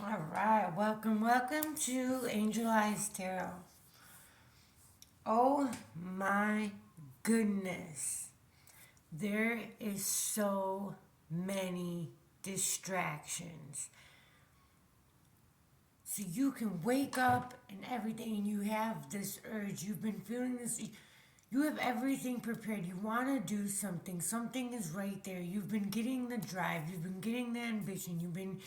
All right, welcome to Angel Eyes Tarot. Oh my goodness, there is so many distractions. So you can wake up and everything, and you have this urge. You've been feeling this. You have everything prepared. You want to do something. Something is right there. You've been getting the drive. You've been getting the ambition. You've been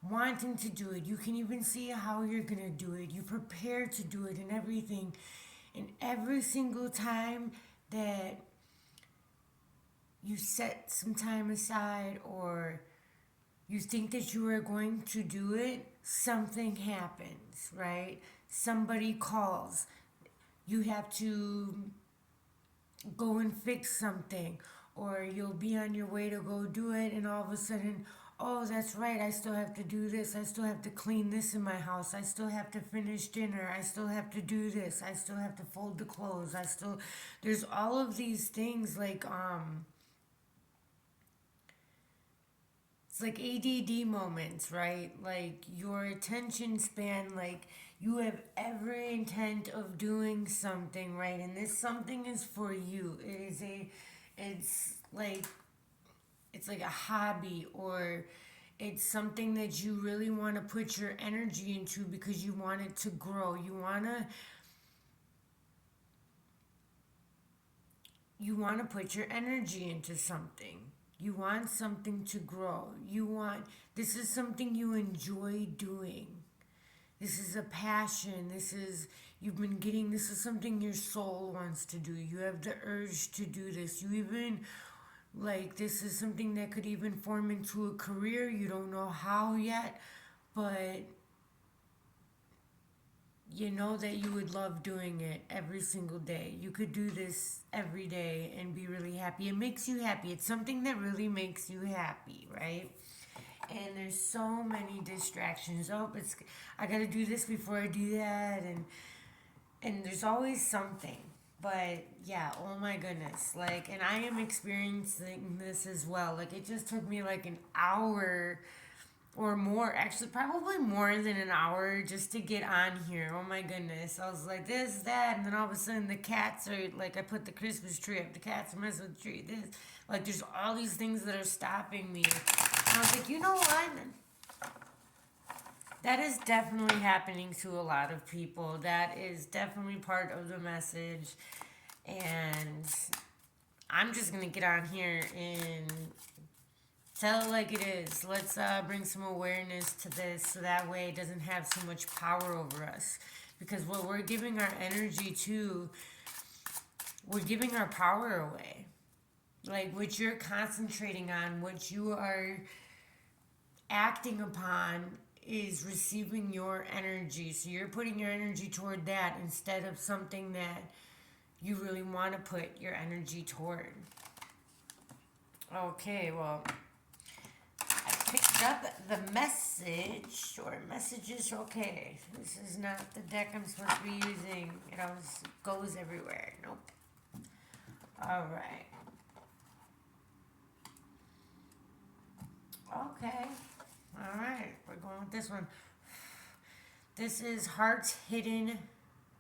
wanting to do it. You can even see how you're going to do it. You prepare to do it and everything. And every single time that you set some time aside or you think that you are going to do it, something happens, right? Somebody calls. You have to go and fix something, or you'll be on your way to go do it, and all of a sudden, oh, that's right, I still have to do this, I still have to clean this in my house, I still have to finish dinner, I still have to do this, I still have to fold the clothes, there's all of these things it's like ADD moments, right? Like your attention span, like you have every intent of doing something, right? And this something is for you. It's like, it's like a hobby, or it's something that you really want to put your energy into because you want it to grow. You want to put your energy into something. You want something to grow. This is something you enjoy doing. This is a passion. This is something your soul wants to do. You have the urge to do this. This is something that could even form into a career. You don't know how yet, but you know that you would love doing it every single day. You could do this every day and be really happy. It makes you happy. It's something that really makes you happy, right? And there's so many distractions. Oh, I got to do this before I do that, and there's always something. But yeah, oh my goodness. And I am experiencing this as well. Like it just took me like an hour or more, actually probably more than an hour just to get on here. Oh my goodness. I was like this, that, and then all of a sudden the cats are like, I put the Christmas tree up, the cats are messing with the tree, this, like there's all these things that are stopping me. And I was like, you know what? That is definitely happening to a lot of people. That is definitely part of the message. And I'm just gonna get on here and tell it like it is. Let's bring some awareness to this so that way it doesn't have so much power over us. Because what we're giving our energy to, we're giving our power away. Like what you're concentrating on, what you are acting upon is receiving your energy. So you're putting your energy toward that instead of something that you really want to put your energy toward. Okay, well, I picked up the message, or messages. Okay, this is not the deck I'm supposed to be using. It always goes everywhere. Nope. All right. Okay. All right. We're going with this one. This is Heart's Hidden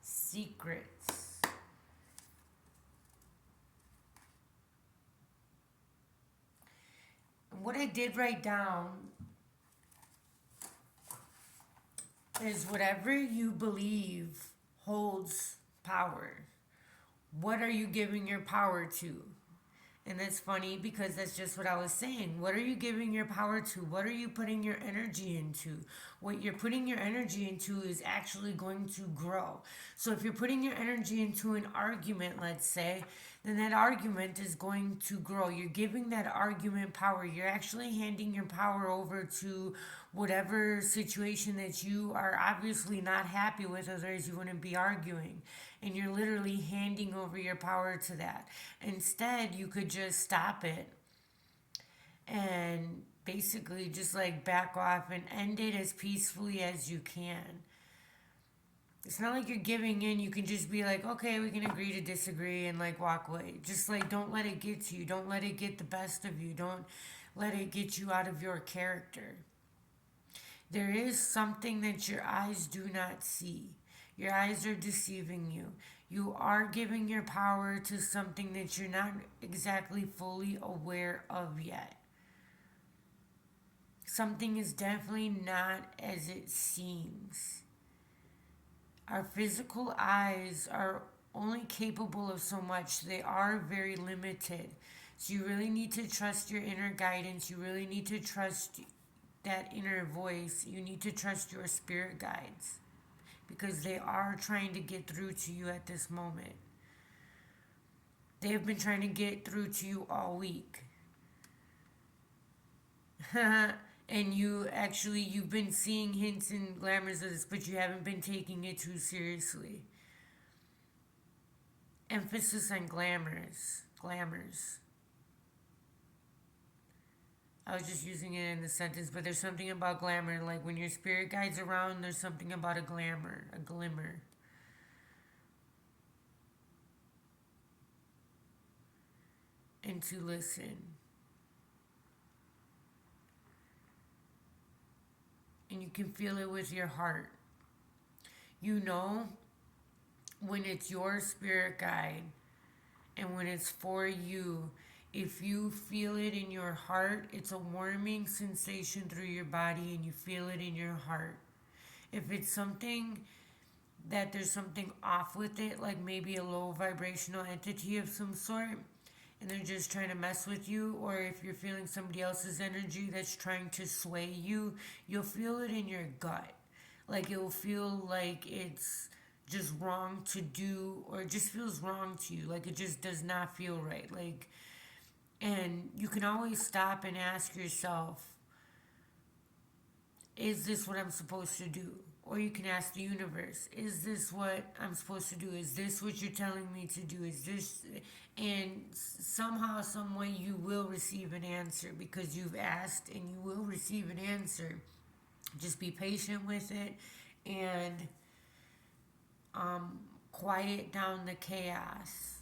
Secrets. What I did write down is whatever you believe holds power. What are you giving your power to? And that's funny because that's just what I was saying. What are you giving your power to? What are you putting your energy into? What you're putting your energy into is actually going to grow. So if you're putting your energy into an argument, let's say, then that argument is going to grow. You're giving that argument power. You're actually handing your power over to whatever situation that you are obviously not happy with, otherwise you wouldn't be arguing. And you're literally handing over your power to that. Instead, you could just stop it and basically just like back off and end it as peacefully as you can. It's not like you're giving in. You can just be like, okay, we can agree to disagree and like walk away. Just like don't let it get to you. Don't let it get the best of you. Don't let it get you out of your character. There is something that your eyes do not see. Your eyes are deceiving you. You are giving your power to something that you're not exactly fully aware of yet. Something is definitely not as it seems. Our physical eyes are only capable of so much, they are very limited. So you really need to trust your inner guidance. You really need to trust that inner voice. You need to trust your spirit guides because they are trying to get through to you at this moment. They have been trying to get through to you all week. And you've been seeing hints and glamours of this, but you haven't been taking it too seriously. Emphasis on glamours. I was just using it in the sentence, but there's something about glamour. Like when your spirit guides around, there's something about a glimmer. And to listen. And you can feel it with your heart. You know when it's your spirit guide and when it's for you. If you feel it in your heart, it's a warming sensation through your body and you feel it in your heart. If it's something that there's something off with it, like maybe a low vibrational entity of some sort, and they're just trying to mess with you, or if you're feeling somebody else's energy that's trying to sway you, you'll feel it in your gut. Like it will feel like it's just wrong to do, or it just feels wrong to you. Like it just does not feel right. Like, and you can always stop and ask yourself, is this what I'm supposed to do? Or you can ask the universe, is this what I'm supposed to do? Is this what you're telling me to do? Is this, and somehow, some way, you will receive an answer because you've asked and you will receive an answer. Just be patient with it and quiet down the chaos.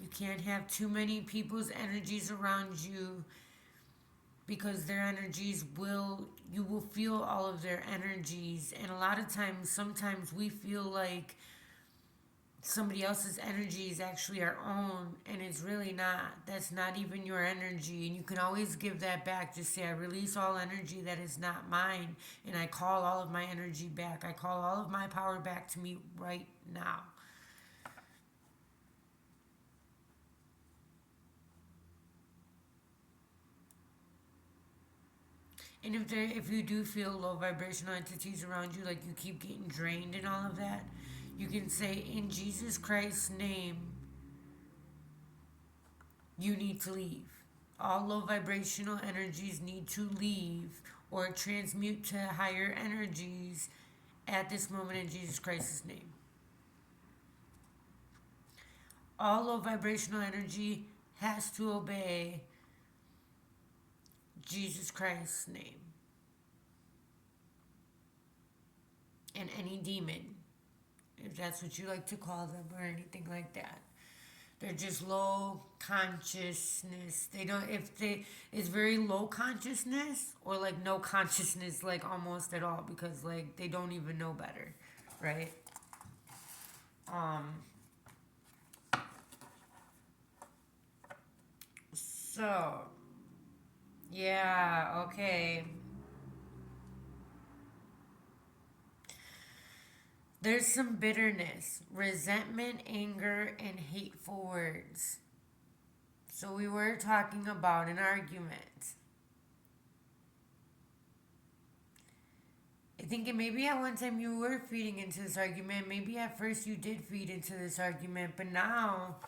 You can't have too many people's energies around you because their energies you will feel all of their energies, and a lot of times, sometimes we feel like somebody else's energy is actually our own, and it's really not. That's not even your energy, and you can always give that back. Just say, I release all energy that is not mine, and I call all of my energy back. I call all of my power back to me right now. And if you do feel low vibrational entities around you, like you keep getting drained and all of that, you can say, in Jesus Christ's name, you need to leave. All low vibrational energies need to leave or transmute to higher energies at this moment in Jesus Christ's name. All low vibrational energy has to obey Jesus Christ's name. And any demon, if that's what you like to call them or anything like that. They're just low consciousness. They don't, if they, it's very low consciousness or like no consciousness, like almost at all, because like they don't even know better, right? Um, so, yeah, okay. There's some bitterness, resentment, anger, and hateful words. So we were talking about an argument. I think maybe at one time you were feeding into this argument. Maybe at first you did feed into this argument, but now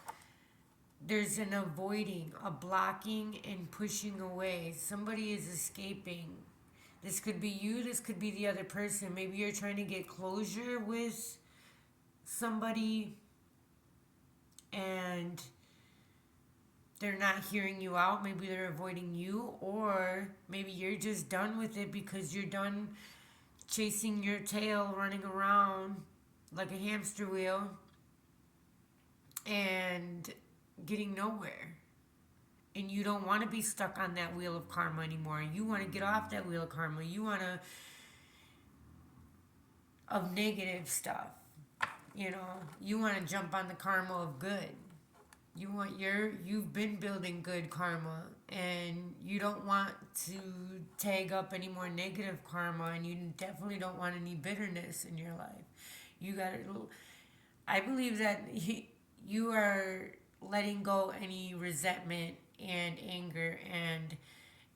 there's an avoiding, a blocking, and pushing away. Somebody is escaping. This could be you, this could be the other person. Maybe you're trying to get closure with somebody and they're not hearing you out. Maybe they're avoiding you, or maybe you're just done with it because you're done chasing your tail, running around like a hamster wheel and getting nowhere. and you don't want to be stuck on that wheel of karma anymore. You want to get off that wheel of karma. You want to, of negative stuff. You know, you want to jump on the karma of good. You've been building good karma, and you don't want to tag up any more negative karma, and you definitely don't want any bitterness in your life. You got to, I believe that you are letting go any resentment and anger and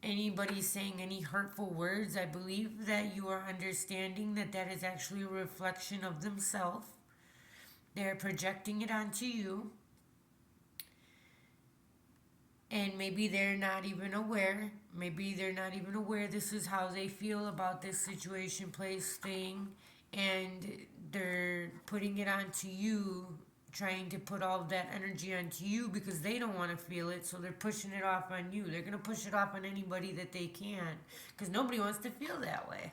anybody saying any hurtful words. I believe that you are understanding that that is actually a reflection of themselves. They're projecting it onto you, and maybe they're not even aware. Maybe they're not even aware this is how they feel about this situation, place, thing, and they're putting it onto you, trying to put all of that energy onto you because they don't want to feel it, so they're pushing it off on you. They're going to push it off on anybody that they can because nobody wants to feel that way.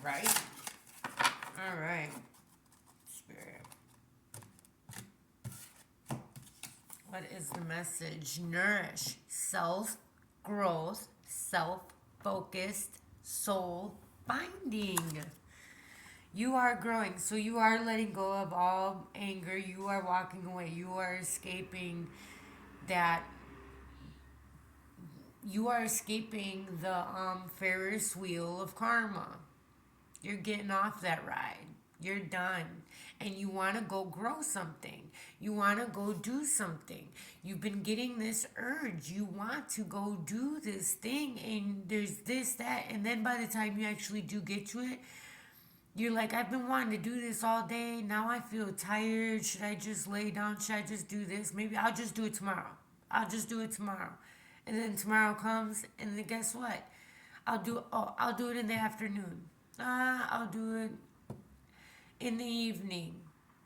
Right? All right. Spirit. What is the message? Nourish, self growth, self focused, soul finding. You are growing, so you are letting go of all anger. You are walking away. You are escaping that. You are escaping the Ferris wheel of karma. You're getting off that ride. You're done. And you want to go grow something. You want to go do something. You've been getting this urge. You want to go do this thing. And there's this, that. And then by the time you actually do get to it, you're like, I've been wanting to do this all day. Now I feel tired. Should I just lay down? Should I just do this? Maybe I'll just do it tomorrow. I'll just do it tomorrow. And then tomorrow comes, and then guess what? I'll do it in the afternoon. I'll do it in the evening.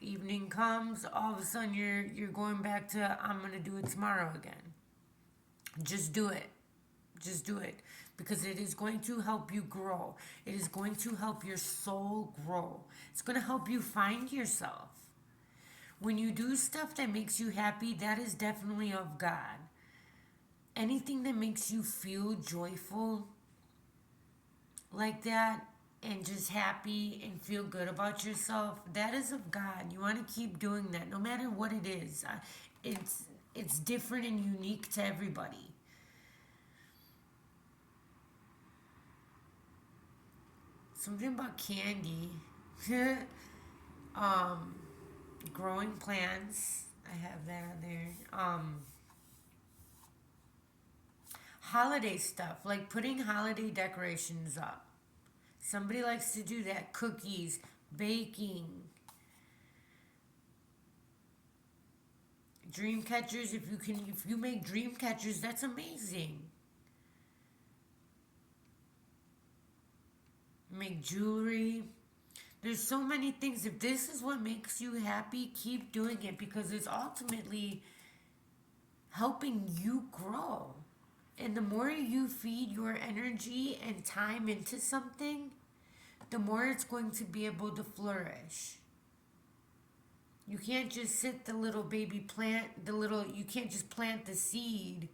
Evening comes, all of a sudden you're going back to I'm gonna do it tomorrow again. Just do it. Just do it. Because it is going to help you grow. It is going to help your soul grow. It's going to help you find yourself. When you do stuff that makes you happy, that is definitely of God. Anything that makes you feel joyful like that and just happy and feel good about yourself, that is of God. You want to keep doing that no matter what it is. It's different and unique to everybody. Something about candy. Growing plants. I have that on there. Holiday stuff, like putting holiday decorations up. Somebody likes to do that. Cookies, baking, dream catchers. If you make dream catchers, that's amazing. Make jewelry. There's so many things. If this is what makes you happy, keep doing it because it's ultimately helping you grow. And the more you feed your energy and time into something, the more it's going to be able to flourish. You can't just sit the little baby plant, you can't just plant the seed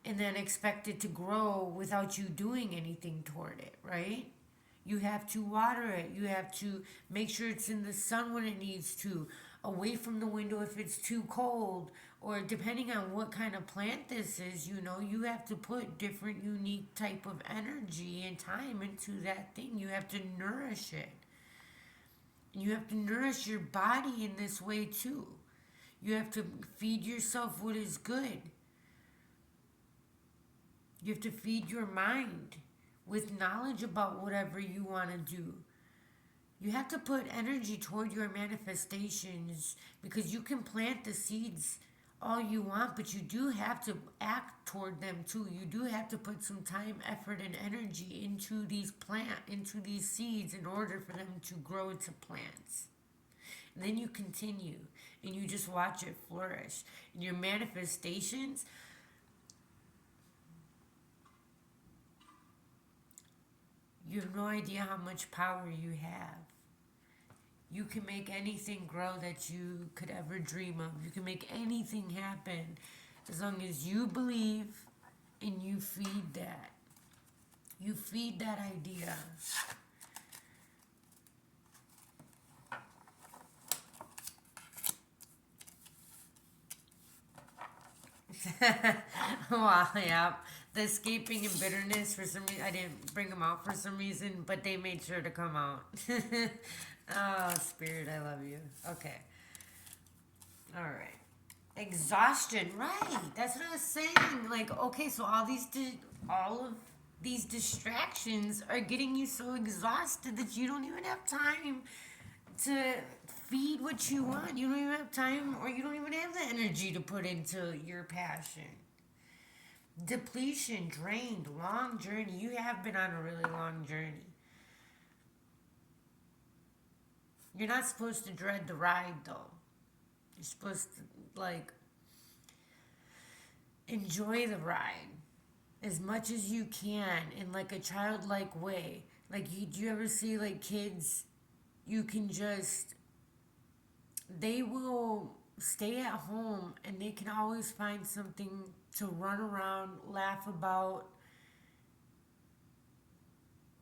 and then expect it to grow without you doing anything toward it, right? You have to water it. You have to make sure it's in the sun when it needs to, away from the window if it's too cold, or depending on what kind of plant this is, you have to put different unique type of energy and time into that thing. You have to nourish it. You have to nourish your body in this way too. You have to feed yourself what is good. You have to feed your mind with knowledge about whatever you want to do. You have to put energy toward your manifestations because you can plant the seeds all you want, but you do have to act toward them too. You do have to put some time, effort, and energy into into these seeds in order for them to grow into plants. And then you continue and you just watch it flourish. And your manifestations, you have no idea how much power you have. You can make anything grow that you could ever dream of. You can make anything happen As long as you believe and you feed that. You feed that idea. Wow, yeah. The escaping and bitterness, for some reason, I didn't bring them out for some reason, but they made sure to come out. Oh, Spirit, I love you. Okay. All right. Exhaustion, right? That's what I was saying. Like, okay, so all of these distractions are getting you so exhausted that you don't even have time to feed what you want. You don't even have time, or you don't even have the energy to put into your passion. Depletion, drained, long journey. You have been on a really long journey. You're not supposed to dread the ride, though. You're supposed to, like, enjoy the ride as much as you can in, like, a childlike way. Like, do you ever see, like, kids, you can just, they will stay at home and they can always find something to run around, laugh about.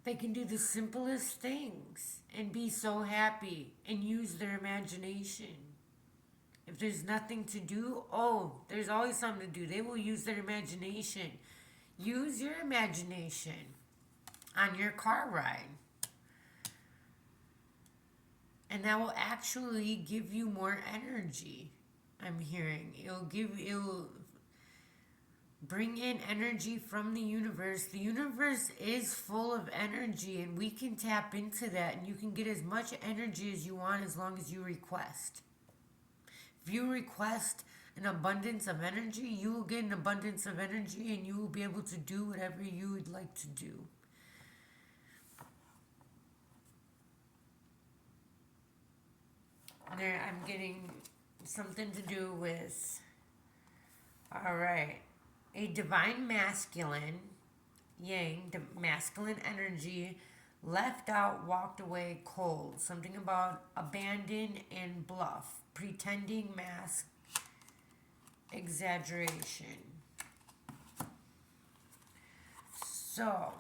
They can do the simplest things and be so happy and use their imagination. If there's nothing to do, oh, there's always something to do. They will use their imagination. Use your imagination on your car ride. And that will actually give you more energy. I'm hearing it'll bring in energy from the universe. The universe is full of energy, and we can tap into that, and you can get as much energy as you want as long as you request. If you request an abundance of energy, you will get an abundance of energy, and you will be able to do whatever you would like to do. There, I'm getting something to do with, all right, a divine masculine, yang, the masculine energy, left out, walked away, cold. Something about abandon and bluff, pretending, mask, exaggeration. So,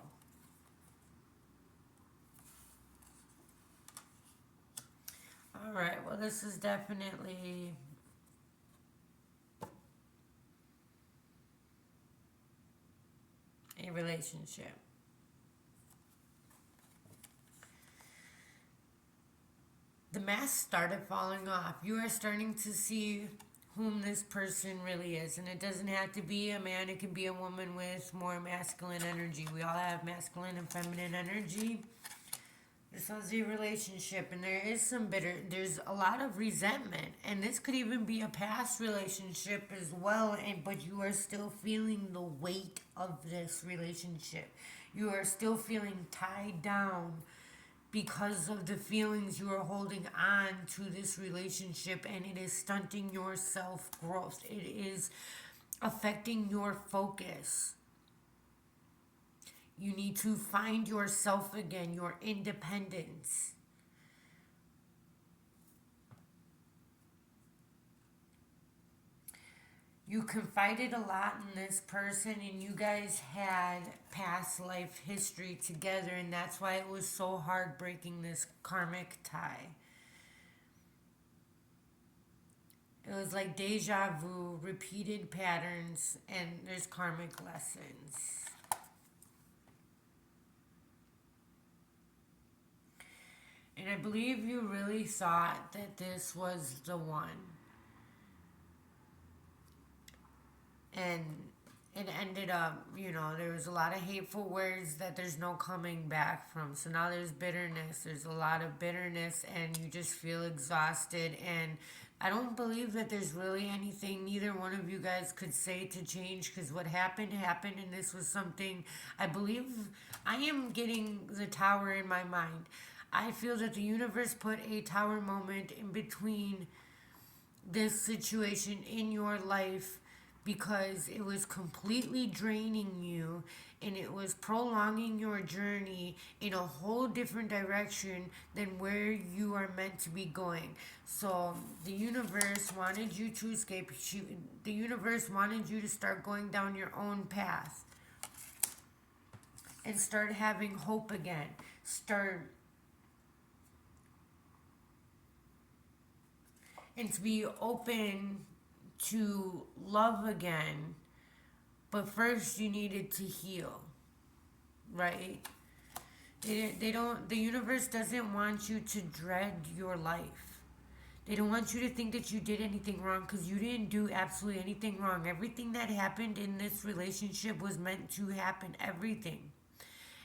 all right, well, this is definitely a relationship. The mask started falling off. You are starting to see whom this person really is. And it doesn't have to be a man, it can be a woman with more masculine energy. We all have masculine and feminine energy. This was a relationship, and there is there's a lot of resentment, and this could even be a past relationship as well, but you are still feeling the weight of this relationship. You are still feeling tied down because of the feelings you are holding on to this relationship, and it is stunting your self growth. It is affecting your focus. You need to find yourself again, your independence. You confided a lot in this person, and you guys had past life history together, and that's why it was so hard breaking this karmic tie. It was like deja vu, repeated patterns, and there's karmic lessons. And I believe you really thought that this was the one. And it ended up, there was a lot of hateful words that there's no coming back from. So now there's bitterness. There's a lot of bitterness, and you just feel exhausted. And I don't believe that there's really anything neither one of you guys could say to change, because what happened, happened, and this was something I believe. I am getting the tower in my mind. I feel that the universe put a tower moment in between this situation in your life because it was completely draining you and it was prolonging your journey in a whole different direction than where you are meant to be going. So the universe wanted you to escape. The universe wanted you to start going down your own path and start having hope again. Start and to be open to love again. But first, you needed to heal, right? They don't, the universe doesn't want you to dread your life. They don't want you to think that you did anything wrong because you didn't do absolutely anything wrong. Everything that happened in this relationship was meant to happen. Everything.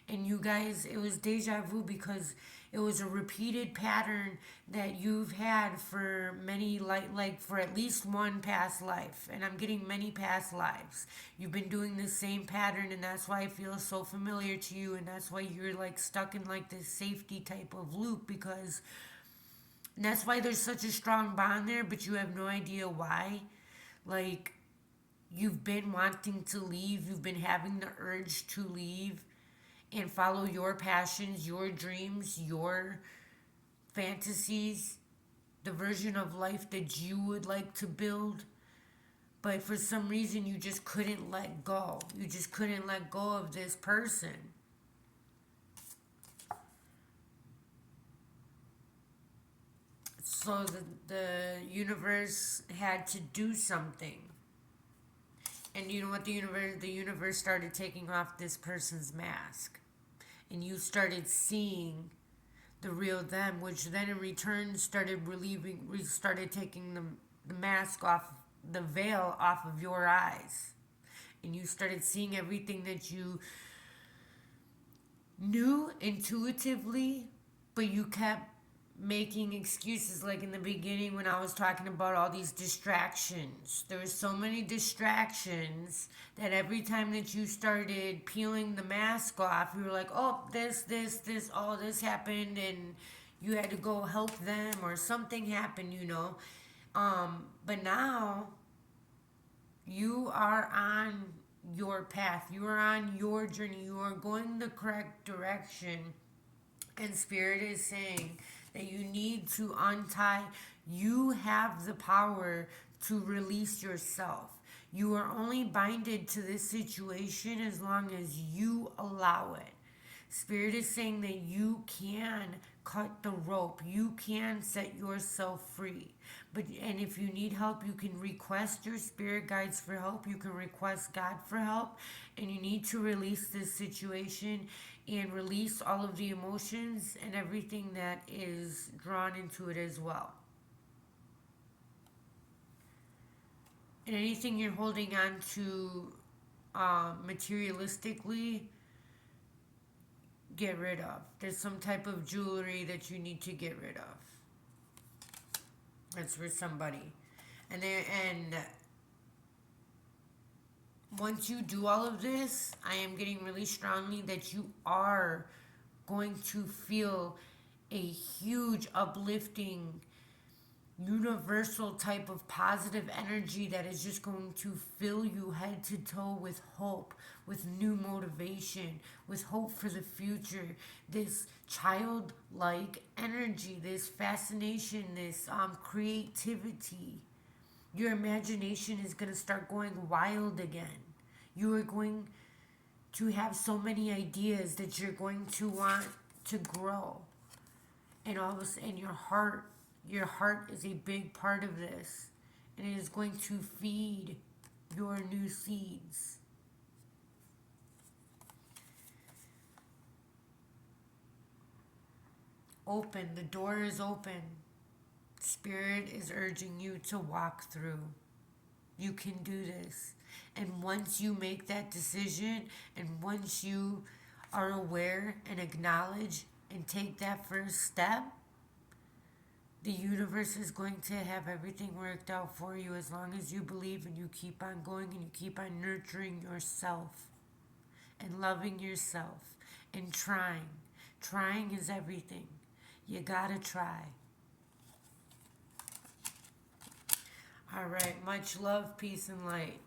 And you guys, it was deja vu because it was a repeated pattern that you've had for many, like for at least one past life. And I'm getting many past lives. You've been doing the same pattern, and that's why it feels so familiar to you, and that's why you're like stuck in like this safety type of loop, because and that's why there's such a strong bond there, but you have no idea why. Like, you've been wanting to leave, you've been having the urge to leave and follow your passions, your dreams, your fantasies, the version of life that you would like to build. But for some reason, you just couldn't let go. You just couldn't let go of this person. So the universe had to do something. And you know what, the universe started taking off this person's mask. And you started seeing the real them, which then in return started taking the mask off, the veil off of your eyes. And you started seeing everything that you knew intuitively, but you kept making excuses. Like in the beginning when I was talking about all these distractions, there were so many distractions that every time that you started peeling the mask off, you were like, oh, this, all this happened, and you had to go help them or something happened, but now you are on your path, you are on your journey, you are going the correct direction, and Spirit is saying that you need to untie. You have the power to release yourself. You are only binded to this situation as long as you allow it. Spirit is saying that you can cut the rope. You can set yourself free. And if you need help, you can request your spirit guides for help. You can request God for help. And you need to release this situation and release all of the emotions and everything that is drawn into it as well. And anything you're holding on to materialistically, get rid of. There's some type of jewelry that you need to get rid of. That's for somebody. And once you do all of this, I am getting really strongly that you are going to feel a huge uplifting universal type of positive energy that is just going to fill you head to toe with hope, with new motivation, with hope for the future. This childlike energy, this fascination, this creativity. Your imagination is going to start going wild again. You are going to have so many ideas that you're going to want to grow. And all of a sudden, your heart is a big part of this. And it is going to feed your new seeds. Open. The door is open. Spirit is urging you to walk through. You can do this. And once you make that decision, and once you are aware and acknowledge and take that first step, the universe is going to have everything worked out for you as long as you believe and you keep on going and you keep on nurturing yourself and loving yourself and trying. Trying is everything. You gotta try. All right. Much love, peace, and light.